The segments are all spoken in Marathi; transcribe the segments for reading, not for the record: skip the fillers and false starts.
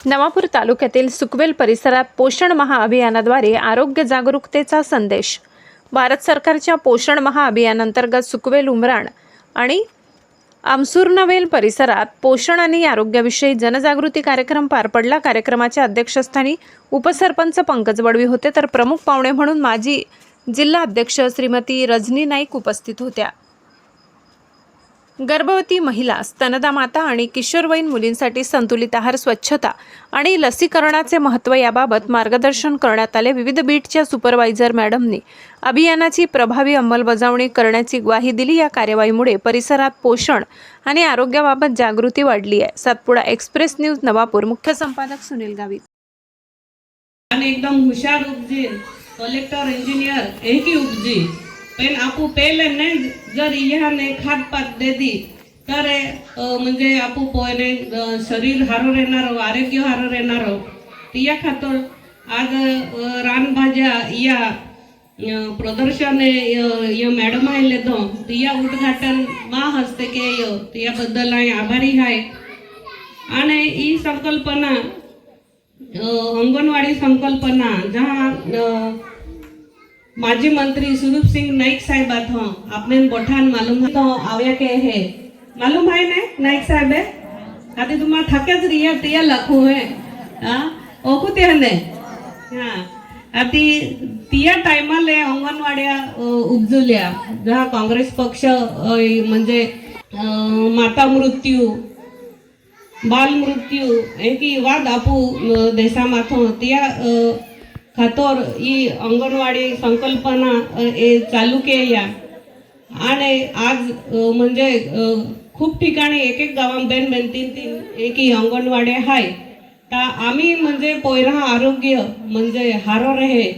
नवापूर तालुक्यातील सुकवेल परिसरात पोषण महा अभियानाद्वारे आरोग्य जागरूकतेचा संदेश। भारत सरकारच्या पोषण महा अभियानांतर्गत सुकवेल उमराण आणि आमसुर्नवेल परिसरात पोषण आणि आरोग्याविषयी जनजागृती कार्यक्रम पार पडला। कार्यक्रमाच्या अध्यक्षस्थानी उपसरपंच पंकज बडवी होते, तर प्रमुख पाहुणे म्हणून माजी जिल्हा अध्यक्ष श्रीमती रजनी नाईक उपस्थित होत्या। गर्भवती महिला, स्तनदा माता आणि किशोरवयीन मुलींसाठी संतुलित आहार, स्वच्छता आणि लसीकरणाचे महत्त्व याबाबत मार्गदर्शन करण्यात आले। विविध बीटच्या सुपरवायझर मॅडमनी अभियानाची प्रभावी अंमलबजावणी करण्याची ग्वाही दिली। या कार्यवाहीमुळे परिसरात पोषण आणि आरोग्याबाबत जागृती वाढली आहे। Satpuda Express News Navapur. मुख्य संपादक सुनील गावित। आणि एकदम हुशार उपजी, कलेक्टर, इंजिनियर एक ही उपजी पण आपू पहले ने जर ने खाद पात दे दी तर म्हणजे आपू पोयने शरीर हारो रहणार, आरोग्य हारो रहणार। तिया खातर आज रानभाज्या या प्रदर्शन ये मॅडम आले तो तिया उद्घाटन मा हस्ते के तिया बद्दल आभारी आहे। आणि ही संकल्पना अंगनवाड़ी संकल्पना जहाँ माजी मंत्री स्वरूप सिंह नाइक साहब आपने बठान मालूम तो आव्या के है मालूम है ने नाइक साहब है आदि तुम्हारा थकेच रिया तिया लखो है ओकुते हने आती तिया टाइमाले अंगनवाड्या उपजुल्या जहाँ काँग्रेस पक्ष म्हणजे माता मृत्यू, बाल मृत्यू एकी वाद आपू देशामाथो तिया खातर ही अंगनवाडी संकल्पना चालू केल्या। आणि आज म्हणजे खूप ठिकाणी एक गावां बेन तीन एक ही अंगनवाडी आहे। तर आम्ही म्हणजे पोयरा आरोग्य म्हणजे हारो रहे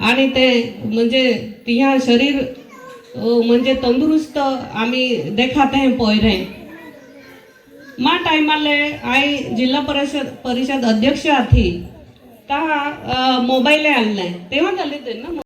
आणि ते म्हणजे तिया शरीर म्हणजे तंदुरुस्त आम्ही देखाते हैं पोयरे। मा टाइमाले आई जिल्हा परिषद अध्यक्ष थी ता मोबाईल आणलाय तेव्हा झाले ते ना।